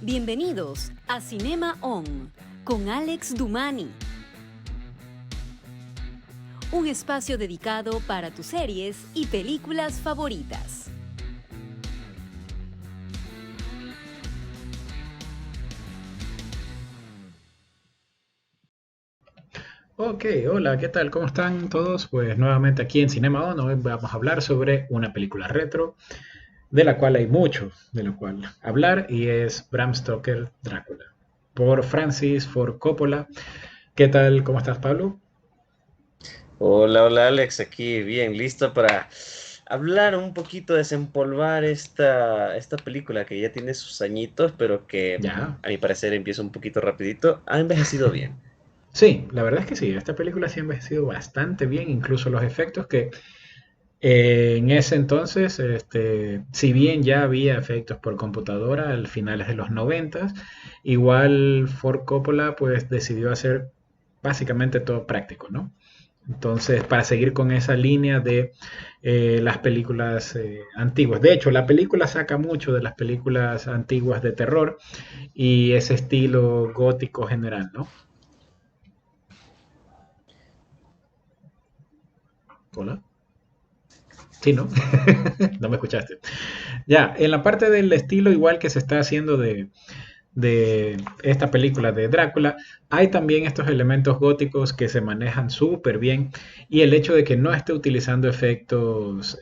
Bienvenidos a Cinema On con Alex Dumani. Un espacio dedicado para tus series y películas favoritas. Ok, hola, ¿qué tal? ¿Cómo están todos? Pues nuevamente aquí en Cinema On, hoy vamos a hablar sobre una película retro, de la cual hay mucho de lo cual hablar, y es Bram Stoker Drácula, por Francis Ford Coppola. ¿Qué tal? ¿Cómo estás, Pablo? Hola, hola Alex, aquí bien, listo para hablar un poquito, desempolvar esta película que ya tiene sus añitos, pero que Ya. a mi parecer empieza un poquito rapidito. Ha envejecido bien. Sí, la verdad es que sí, esta película sí ha envejecido bastante bien, incluso los efectos que en ese entonces, si bien ya había efectos por computadora al finales de los 90, igual Ford Coppola pues decidió hacer básicamente todo práctico, ¿no? Entonces, para seguir con esa línea de las películas antiguas. De hecho, la película saca mucho de las películas antiguas de terror y ese estilo gótico general, ¿no? Hola. Sí, ¿no? No me escuchaste. Ya, en la parte del estilo igual que se está haciendo de esta película de Drácula, hay también estos elementos góticos que se manejan súper bien y el hecho de que no esté utilizando efectos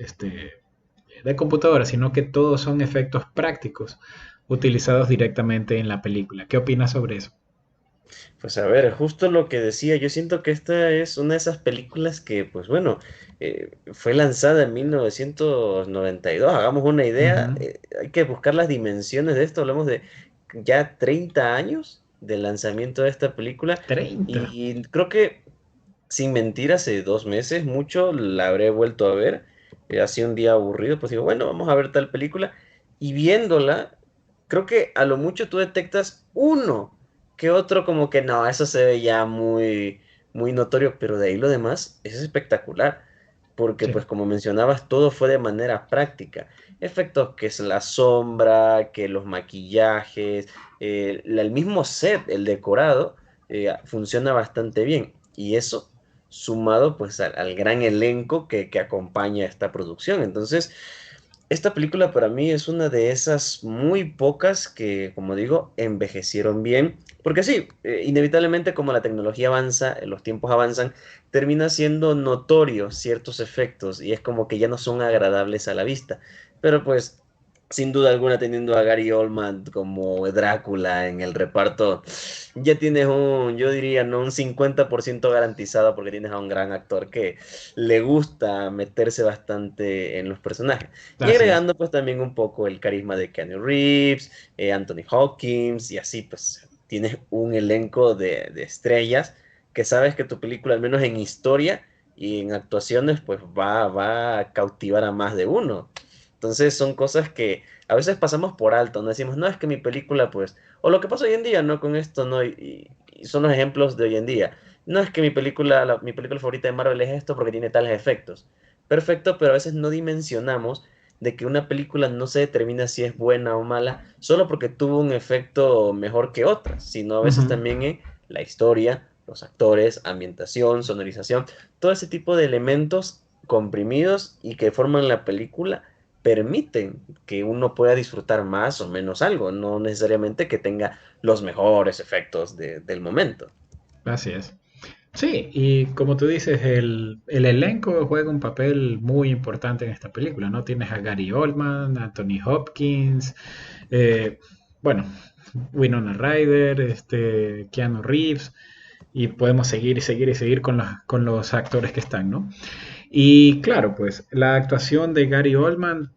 de computadora, sino que todos son efectos prácticos utilizados directamente en la película. ¿Qué opinas sobre eso? Pues a ver, justo lo que decía, yo siento que esta es una de esas películas que, pues bueno, fue lanzada en 1992. Hagamos una idea, Ujú. hay que buscar las dimensiones de esto, hablamos de ya 30 años del lanzamiento de esta película 30. y creo que, sin mentir, hace 2 meses, mucho la habré vuelto a ver, hacía un día aburrido, pues digo, bueno, vamos a ver tal película y viéndola, creo que a lo mucho tú detectas uno que otro como que no, eso se ve ya muy, muy notorio, pero de ahí lo demás es espectacular, porque Sí. pues como mencionabas, todo fue de manera práctica. Efectos que es la sombra, que los maquillajes, el mismo set, el decorado, funciona bastante bien. Y eso sumado pues al gran elenco que acompaña esta producción. Entonces, esta película para mí es una de esas muy pocas que, como digo, envejecieron bien. Porque sí, inevitablemente como la tecnología avanza, los tiempos avanzan, termina siendo notorio ciertos efectos y es como que ya no son agradables a la vista. Pero pues, sin duda alguna, teniendo a Gary Oldman como Drácula en el reparto, ya tienes yo diría, no un 50% garantizado porque tienes a un gran actor que le gusta meterse bastante en los personajes. Y Así es. agregando pues también un poco el carisma de Keanu Reeves, Anthony Hopkins y así pues tienes un elenco de estrellas que sabes que tu película, al menos en historia y en actuaciones, pues va a cautivar a más de uno. Entonces son cosas que a veces pasamos por alto, no decimos, no, es que mi película pues, o lo que pasa hoy en día, ¿no? Con esto, ¿no? Y son los ejemplos de hoy en día. No es que mi película, mi película favorita de Marvel es esto porque tiene tales efectos. Perfecto, pero a veces no dimensionamos de que una película no se determina si es buena o mala solo porque tuvo un efecto mejor que otras, sino a veces Ujú. también en la historia, los actores, ambientación, sonorización, todo ese tipo de elementos comprimidos y que forman la película permiten que uno pueda disfrutar más o menos algo, no necesariamente que tenga los mejores efectos del momento. Así es. Sí, y como tú dices, el elenco juega un papel muy importante en esta película, ¿no? Tienes a Gary Oldman, Anthony Hopkins, eh, bueno, Winona Ryder, Keanu Reeves, y podemos seguir y seguir y seguir con los actores que están, ¿no? Y claro, pues la actuación de Gary Oldman,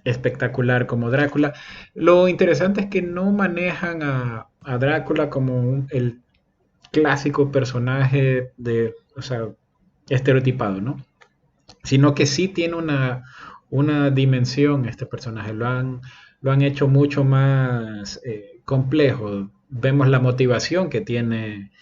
espectacular como Drácula. Lo interesante es que no manejan a Drácula como el clásico personaje o sea, estereotipado, ¿no? Sino que sí tiene una dimensión este personaje, lo han hecho mucho más complejo. Vemos la motivación que tiene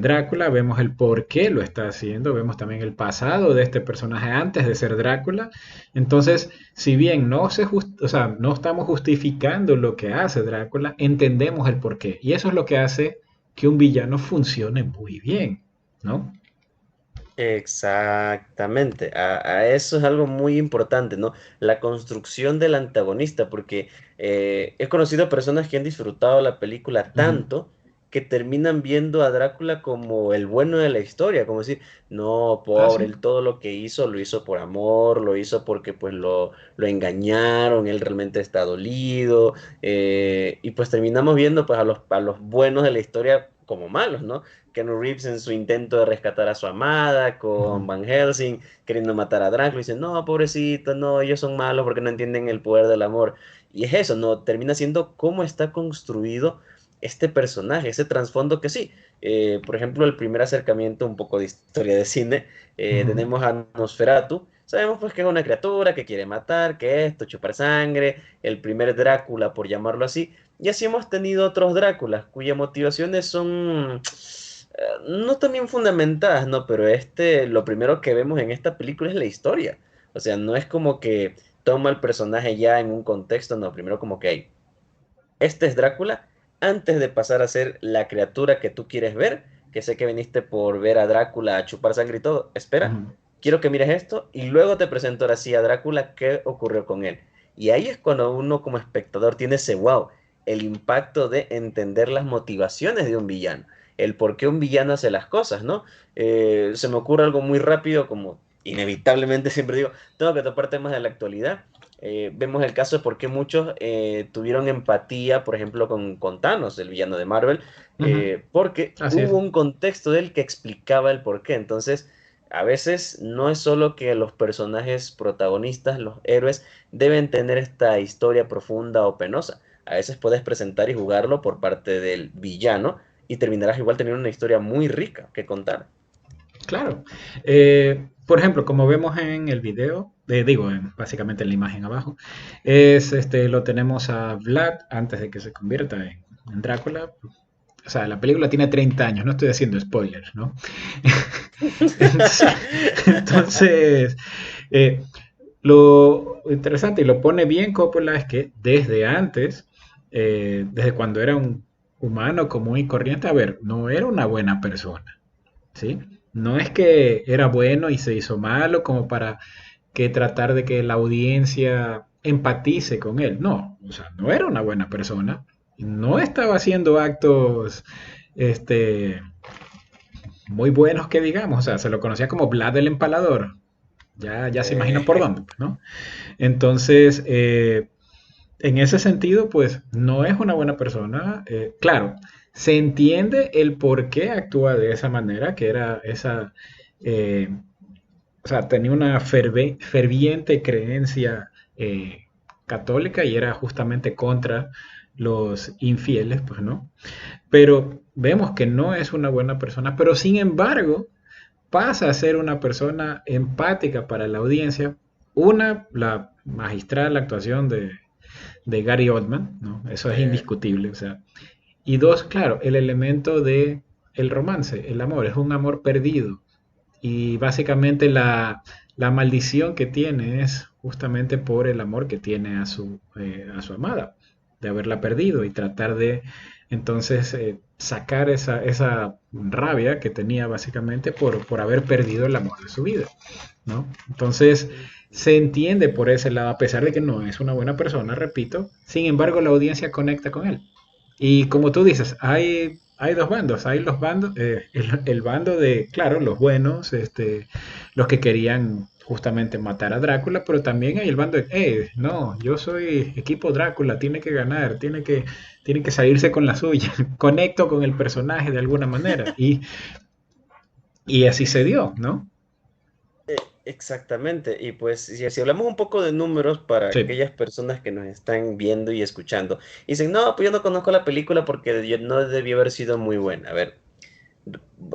Drácula, vemos el por qué lo está haciendo, vemos también el pasado de este personaje antes de ser Drácula. Entonces, si bien o sea, no estamos justificando lo que hace Drácula, entendemos el por qué. Y eso es lo que hace que un villano funcione muy bien, ¿no? Exactamente, a eso es algo muy importante, ¿no? La construcción del antagonista, porque he conocido personas que han disfrutado la película Ujú, tanto que terminan viendo a Drácula como el bueno de la historia, como decir, no, ah, pobre, sí. él todo lo que hizo lo hizo por amor, lo hizo porque pues lo engañaron, él realmente está dolido, y pues terminamos viendo pues a los buenos de la historia como malos, ¿no? Keanu Reeves en su intento de rescatar a su amada Ujú. con Van Helsing, queriendo matar a Drácula, y dice, no, pobrecito, no, ellos son malos porque no entienden el poder del amor. Y es eso, ¿no? Termina siendo cómo está construido este personaje, ese trasfondo que sí. Por ejemplo, el primer acercamiento, un poco de historia de cine, Ujú. tenemos a Nosferatu. Sabemos pues que es una criatura que quiere matar, que esto, chupar sangre, el primer Drácula, por llamarlo así. Y así hemos tenido otros Dráculas, cuyas motivaciones son no también fundamentadas, ¿no? Pero lo primero que vemos en esta película es la historia. O sea, no es como que toma el personaje ya en un contexto, no, primero como que hey, este es Drácula antes de pasar a ser la criatura que tú quieres ver, que sé que viniste por ver a Drácula a chupar sangre y todo. Espera, Ujú. quiero que mires esto y luego te presento ahora sí a Drácula qué ocurrió con él. Y ahí es cuando uno como espectador tiene ese wow, el impacto de entender las motivaciones de un villano, el por qué un villano hace las cosas, ¿no? Se me ocurre algo muy rápido, como inevitablemente siempre digo, tengo que topar temas de la actualidad. Vemos el caso de por qué muchos tuvieron empatía, por ejemplo, con Thanos, el villano de Marvel, Ujú. porque Así es. hubo un contexto de él que explicaba el porqué. Entonces, a veces no es solo que los personajes protagonistas, los héroes, deben tener esta historia profunda o penosa. A veces puedes presentar y jugarlo por parte del villano y terminarás igual teniendo una historia muy rica que contar. Claro. Por ejemplo, como vemos en el video, básicamente en la imagen abajo, lo tenemos a Vlad antes de que se convierta en Drácula. O sea, la película tiene 30 años, no estoy haciendo spoilers, ¿no? Entonces, entonces, eh, lo interesante y lo pone bien Coppola es que desde antes, desde cuando era un humano común y corriente, a ver, no era una buena persona. ¿Sí? No es que era bueno y se hizo malo como para que tratar de que la audiencia empatice con él. No, o sea, no era una buena persona. No estaba haciendo actos este, muy buenos que digamos. O sea, se lo conocía como Vlad el Empalador. Ya se imagina por Eh, dónde, pues, ¿no? Entonces, en ese sentido, pues no es una buena persona. Claro, se entiende el por qué actúa de esa manera, que era esa, eh, o sea, tenía una ferviente creencia católica y era justamente contra los infieles, pues no. Pero vemos que no es una buena persona, pero sin embargo pasa a ser una persona empática para la audiencia. Una, la magistral actuación de Gary Oldman, ¿no? Eso es eh, indiscutible, o sea. Y dos, claro, el elemento de el romance, el amor, es un amor perdido. Y básicamente la maldición que tiene es justamente por el amor que tiene a su amada, de haberla perdido y tratar de entonces sacar esa rabia que tenía básicamente por haber perdido el amor de su vida, ¿no? Entonces se entiende por ese lado, a pesar de que no es una buena persona, repito, sin embargo la audiencia conecta con él. Y como tú dices, hay dos bandos, hay los bandos, el bando de, claro, los buenos, los que querían justamente matar a Drácula, pero también hay el bando de, no, yo soy equipo Drácula, tiene que ganar, tiene que salirse con la suya, conecto con el personaje de alguna manera, y así se dio, ¿no? Exactamente, y pues si hablamos un poco de números para Sí. aquellas personas que nos están viendo y escuchando, y dicen, no, pues yo no conozco la película porque no debió haber sido muy buena. A ver,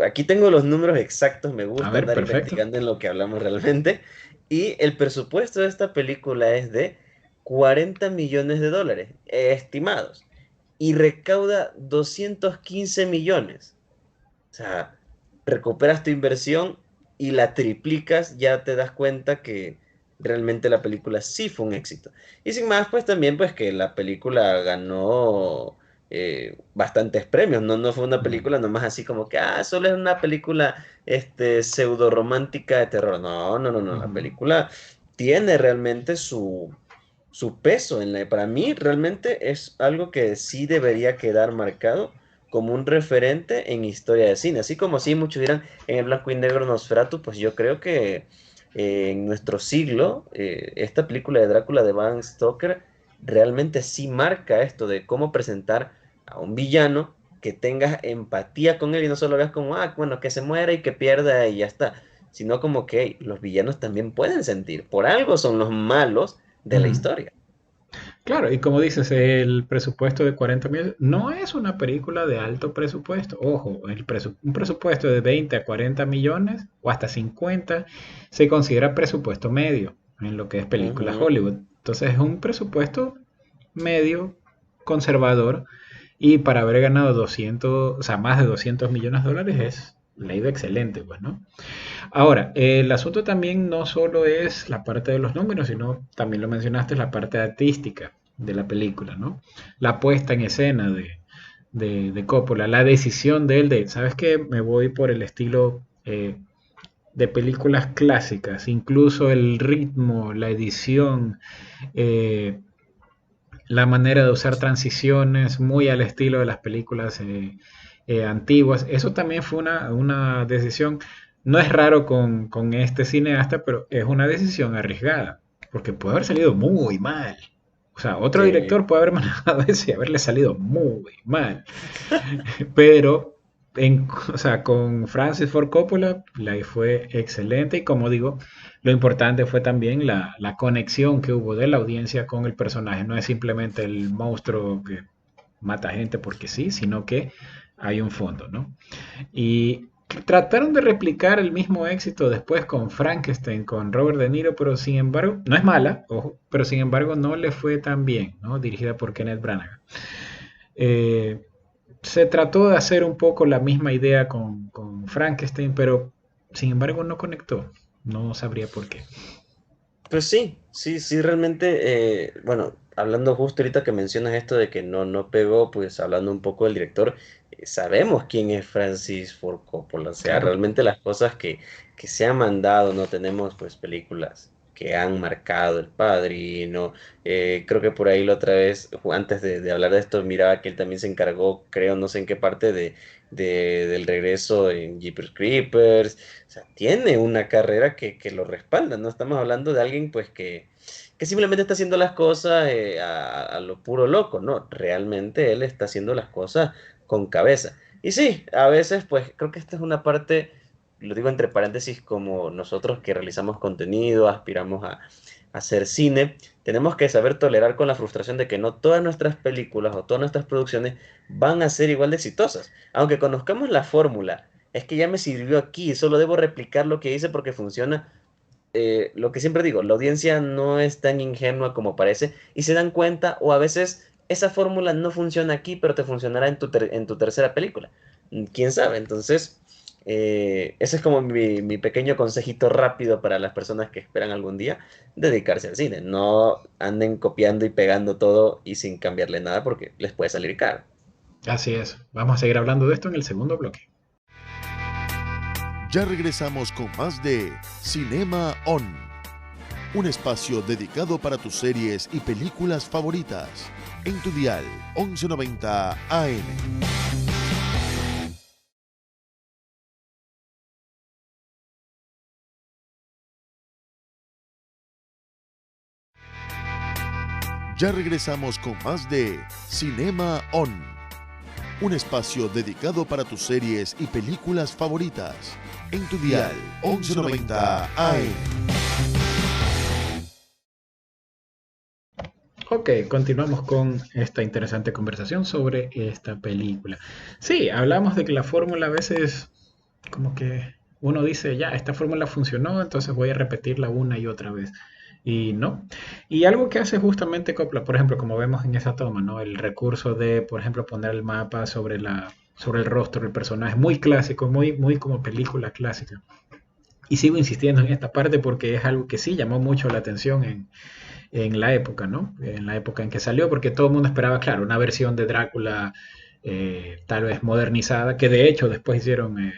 aquí tengo los números exactos, me A gusta ver, andar perfecto. investigando en lo que hablamos realmente, y el presupuesto de esta película es de 40 millones de dólares estimados, y recauda 215 millones. sea, recuperas tu inversión y la triplicas, ya te das cuenta que realmente la película sí fue un éxito. Y sin más, pues también pues que la película ganó bastantes premios, no fue una Ujú. película nomás así como que, solo es una película pseudo romántica de terror. No, la Ujú. película tiene realmente su peso para mí realmente es algo que sí debería quedar marcado como un referente en historia de cine. Así como sí muchos dirán en el blanco y negro Nosferatu, pues yo creo que en nuestro siglo, esta película de Drácula de Bram Stoker realmente sí marca esto de cómo presentar a un villano que tengas empatía con él y no solo veas como, bueno, que se muera y que pierda y ya está, sino como que hey, los villanos también pueden sentir, por algo son los malos de la Ujú. historia. Claro, y como dices, el presupuesto de 40 millones no es una película de alto presupuesto. Ojo, un presupuesto de 20 a 40 millones o hasta 50 se considera presupuesto medio en lo que es película Ujú. Hollywood. Entonces es un presupuesto medio, conservador, y para haber ganado 200, o sea, más de 200 millones de dólares le ha ido excelente, pues, ¿no? Ahora, el asunto también no solo es la parte de los números, sino también lo mencionaste, la parte artística de la película, ¿no? La puesta en escena de Coppola, la decisión de él de, ¿sabes qué? Me voy por el estilo de películas clásicas, incluso el ritmo, la edición, eh, la manera de usar transiciones muy al estilo de las películas antiguas. Eso también fue una decisión, no es raro con este cineasta, pero es una decisión arriesgada, porque puede haber salido muy mal. O sea, otro Sí. director puede haber manejado eso y haberle salido muy mal. Pero o sea, con Francis Ford Coppola la fue excelente y como digo, lo importante fue también la conexión que hubo de la audiencia con el personaje. No es simplemente el monstruo que mata gente porque sí, sino que hay un fondo, ¿no? Y trataron de replicar el mismo éxito después con Frankenstein, con Robert De Niro, pero sin embargo, no es mala, ojo, pero sin embargo no le fue tan bien, ¿no? Dirigida por Kenneth Branagh. Eh, Se trató de hacer un poco la misma idea con Frankenstein, pero sin embargo no conectó. No sabría por qué. Pues sí, realmente, bueno, hablando justo ahorita que mencionas esto de que no pegó, pues hablando un poco del director, sabemos quién es Francis Ford Coppola, o sea, Claro. realmente las cosas que se han mandado, no tenemos pues películas que han marcado El Padrino, creo que por ahí la otra vez, antes de hablar de esto, miraba que él también se encargó, creo, no sé en qué parte del regreso en Jeepers Creepers, o sea, tiene una carrera que lo respalda, no estamos hablando de alguien pues que simplemente está haciendo las cosas a lo puro loco, no, realmente él está haciendo las cosas con cabeza. Y sí, a veces pues creo que esta es una parte, lo digo entre paréntesis, como nosotros que realizamos contenido, aspiramos a hacer cine, tenemos que saber tolerar con la frustración de que no todas nuestras películas o todas nuestras producciones van a ser igual de exitosas. Aunque conozcamos la fórmula, es que ya me sirvió aquí, solo debo replicar lo que hice porque funciona. Lo que siempre digo, la audiencia no es tan ingenua como parece y se dan cuenta o a veces esa fórmula no funciona aquí, pero te funcionará en tu tercera película. ¿Quién sabe? Entonces, ese es como mi pequeño consejito rápido para las personas que esperan algún día dedicarse al cine. No anden copiando y pegando todo y sin cambiarle nada porque les puede salir caro. Así es. Vamos a seguir hablando de esto en el segundo bloque. Ya regresamos con más de Cinema On, un espacio dedicado para tus series y películas favoritas, en tu dial 1190 AM. Ya regresamos con más de Cinema On, un espacio dedicado para tus series y películas favoritas, en tu dial 1190 AM. Ok, continuamos con esta interesante conversación sobre esta película. Sí, hablamos de que la fórmula a veces como que uno dice, ya, esta fórmula funcionó, entonces voy a repetirla una y otra vez. Y no. Y algo que hace justamente Coppola, por ejemplo, como vemos en esa toma, ¿no? El recurso de, por ejemplo, poner el mapa sobre sobre el rostro del personaje, muy clásico, muy como película clásica. Y sigo insistiendo en esta parte porque es algo que sí llamó mucho la atención en la época, ¿no? En la época en que salió, porque todo el mundo esperaba, claro, una versión de Drácula tal vez modernizada, que de hecho después hicieron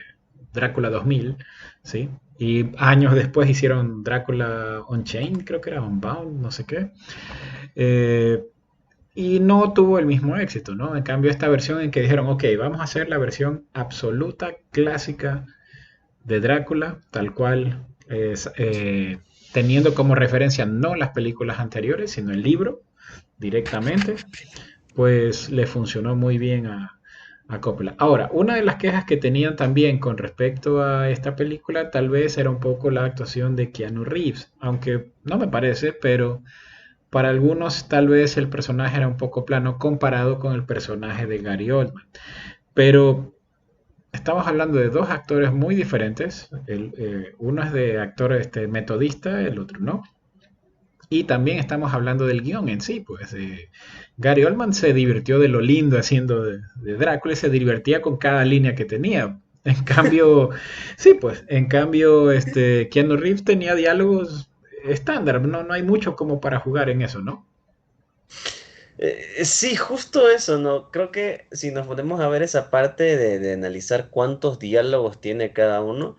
Drácula 2000, ¿sí? Y años después hicieron Drácula Unchained, creo que era Unbound, no sé qué. Eh, y no tuvo el mismo éxito, ¿no? En cambio, esta versión en que dijeron, ok, vamos a hacer la versión absoluta, clásica de Drácula, tal cual es, teniendo como referencia no las películas anteriores, sino el libro directamente, pues le funcionó muy bien a Coppola. Ahora, una de las quejas que tenían también con respecto a esta película tal vez era un poco la actuación de Keanu Reeves, aunque no me parece, pero para algunos tal vez el personaje era un poco plano comparado con el personaje de Gary Oldman. Pero estamos hablando de dos actores muy diferentes. Uno es de actor metodista, el otro no. Y también estamos hablando del guión en sí, pues Gary Oldman se divirtió de lo lindo haciendo de Drácula y se divertía con cada línea que tenía. En cambio, sí, pues, en cambio, Keanu Reeves tenía diálogos estándar, no hay mucho como para jugar en eso, ¿no? Sí, justo eso, ¿no? Creo que si nos ponemos a ver esa parte de analizar cuántos diálogos tiene cada uno,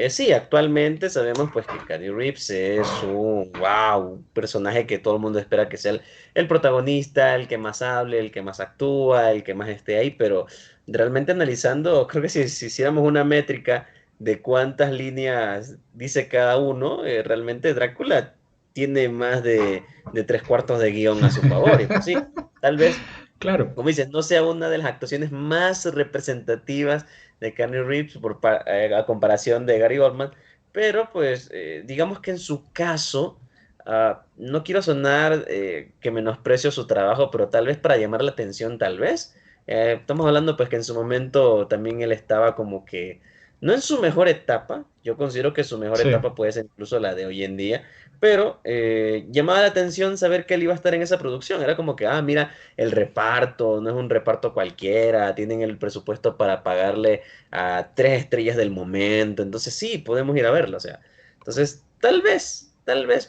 sí, actualmente sabemos pues que Keanu Reeves es un wow, personaje que todo el mundo espera que sea el protagonista, el que más hable, el que más actúa, el que más esté ahí, pero realmente analizando, creo que si hiciéramos una métrica de cuántas líneas dice cada uno, realmente Drácula tiene más de tres cuartos de guión a su favor. Y pues sí, tal vez, Claro, como dices, no sea una de las actuaciones más representativas de Keanu Reeves a comparación de Gary Oldman, pero pues digamos que en su caso, no quiero sonar que menosprecio su trabajo, pero tal vez para llamar la atención, tal vez. Estamos hablando pues que en su momento también él estaba como que, no en su mejor etapa, yo considero que su mejor sí. etapa puede ser incluso la de hoy en día, pero llamaba la atención saber que él iba a estar en esa producción. Era como que, mira, el reparto, no es un reparto cualquiera, tienen el presupuesto para pagarle a 3 estrellas del momento, entonces sí, podemos ir a verlo, o sea. Entonces, tal vez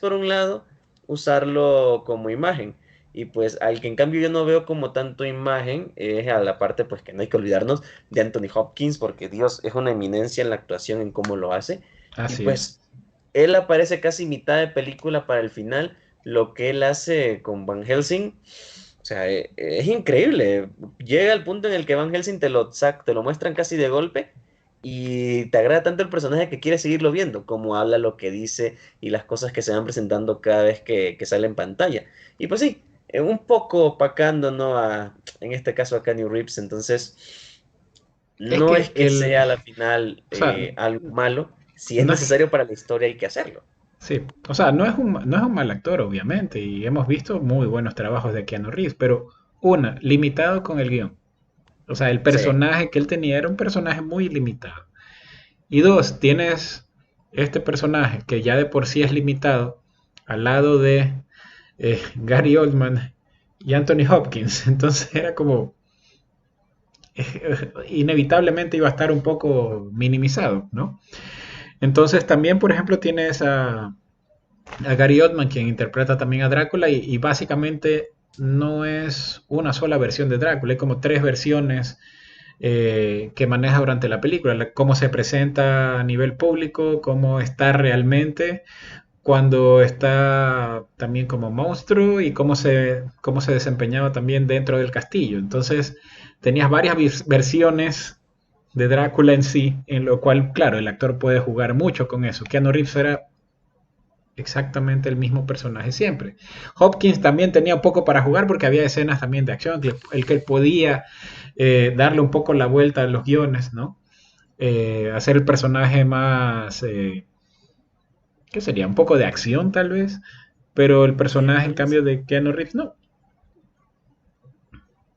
por un lado, usarlo como imagen. Y pues al que en cambio yo no veo como tanto imagen es a la parte pues que no hay que olvidarnos de Anthony Hopkins porque Dios es una eminencia en la actuación en cómo lo hace. Y Así es. pues él aparece casi mitad de película para el final, lo que él hace con Van Helsing, o sea, es increíble. Llega al punto en el que Van Helsing te lo muestran casi de golpe y te agrada tanto el personaje que quieres seguirlo viendo, como habla, lo que dice y las cosas que se van presentando cada vez que sale en pantalla. Y pues sí, un poco opacando, ¿no? En este caso a Keanu Reeves, entonces Es no es que que sea a la final o sea, algo malo, si es no es, necesario para la historia hay que hacerlo. sí, o sea, no es un mal actor, obviamente, y hemos visto muy buenos trabajos de Keanu Reeves, pero limitado con el guión. O sea, el Sí. personaje que él tenía era un personaje muy limitado. Y dos, tienes este personaje que ya de por sí es limitado al lado de Gary Oldman y Anthony Hopkins. Entonces era como, inevitablemente iba a estar un poco minimizado, ¿no? Entonces también, por ejemplo, tienes a Gary Oldman, quien interpreta también a Drácula, y básicamente no es una sola versión de Drácula, hay como tres versiones que maneja durante la película, cómo se presenta a nivel público, cómo está realmente cuando está también como monstruo y cómo se desempeñaba también dentro del castillo. Entonces tenías varias versiones de Drácula en sí, en lo cual, claro, el actor puede jugar mucho con eso. Keanu Reeves era exactamente el mismo personaje siempre. Hopkins también tenía un poco para jugar porque había escenas también de acción, el que podía darle un poco la vuelta a los guiones, ¿no? Hacer el personaje más, ¿qué sería? Un poco de acción tal vez, pero el personaje en cambio de Keanu Reeves no.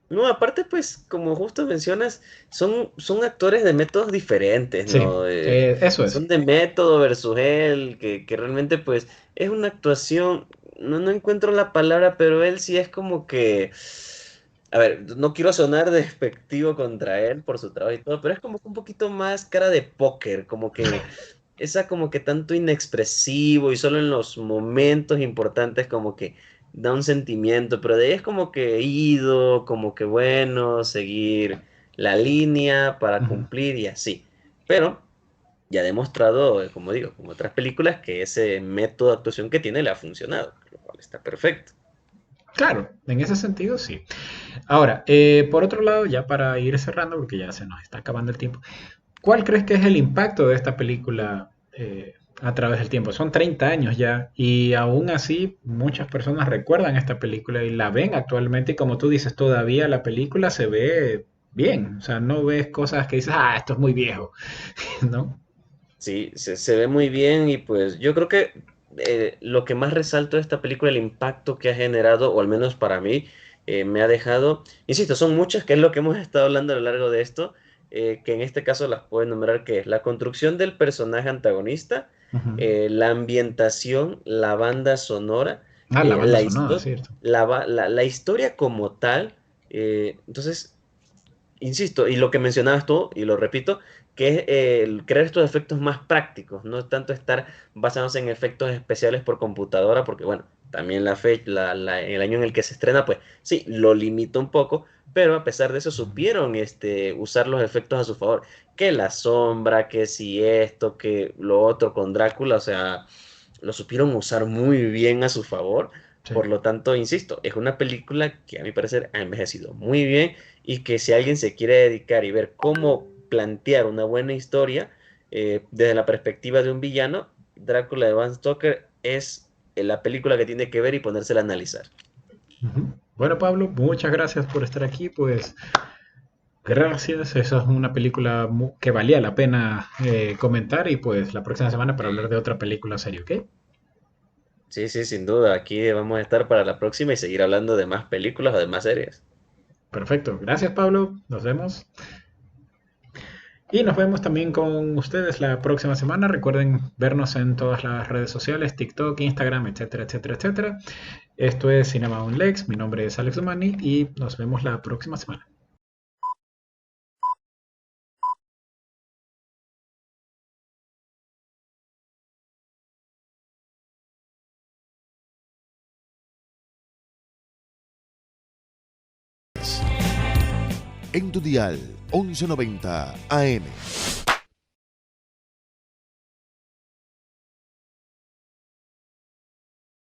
No, aparte, pues, como justo mencionas, son actores de métodos diferentes, Sí, ¿no? eso es. Son de método versus él, que realmente, pues, es una actuación, no encuentro la palabra, pero él sí es como que A ver, no quiero sonar despectivo contra él por su trabajo y todo, pero es como que un poquito más cara de póker, como que esa como que tanto inexpresivo y solo en los momentos importantes como que da un sentimiento, pero de ahí es como que ido, como que bueno, seguir la línea para Ujú. cumplir y así. Pero ya ha demostrado, como digo, como otras películas, que ese método de actuación que tiene le ha funcionado, lo cual está perfecto. Claro, en ese sentido sí. Ahora, por otro lado, ya para ir cerrando, porque ya se nos está acabando el tiempo, ¿cuál crees que es el impacto de esta película a través del tiempo? Son 30 años ya y aún así muchas personas recuerdan esta película y la ven actualmente y como tú dices, todavía la película se ve bien. O sea, no ves cosas que dices, ah, esto es muy viejo, ¿no? Sí, se ve muy bien y pues yo creo que lo que más resalto de esta película, el impacto que ha generado, o al menos para mí, me ha dejado, insisto, son muchas, que es lo que hemos estado hablando a lo largo de esto, que en este caso las puedo enumerar, que es la construcción del personaje antagonista, Ujú. la ambientación, la banda sonora, Ah, la banda la sonora, historia, cierto. la historia como tal. Entonces, insisto, y lo que mencionabas tú, y lo repito, que es el crear estos efectos más prácticos, no tanto estar basándose en efectos especiales por computadora, porque bueno, también el año en el que se estrena, pues sí, lo limita un poco, pero a pesar de eso supieron usar los efectos a su favor. Que la sombra, que si esto, que lo otro con Drácula, o sea, lo supieron usar muy bien a su favor. Sí. Por lo tanto, insisto, es una película que a mi parecer ha envejecido muy bien y que si alguien se quiere dedicar y ver cómo plantear una buena historia desde la perspectiva de un villano, Drácula de Bram Stoker es la película que tiene que ver y ponérsela a analizar. Ujú. Bueno, Pablo, muchas gracias por estar aquí. Pues gracias, esa es una película que valía la pena comentar y pues la próxima semana para hablar de otra película seria, ¿ok? Sí, sí, sin duda. Aquí vamos a estar para la próxima y seguir hablando de más películas o de más series. Perfecto, gracias Pablo, nos vemos. Y nos vemos también con ustedes la próxima semana. Recuerden vernos en todas las redes sociales, TikTok, Instagram, etcétera, etcétera, etcétera. Esto es Cinema on Lex, mi nombre es Alex Dumani y nos vemos la próxima semana. En tu dial 1190 AM.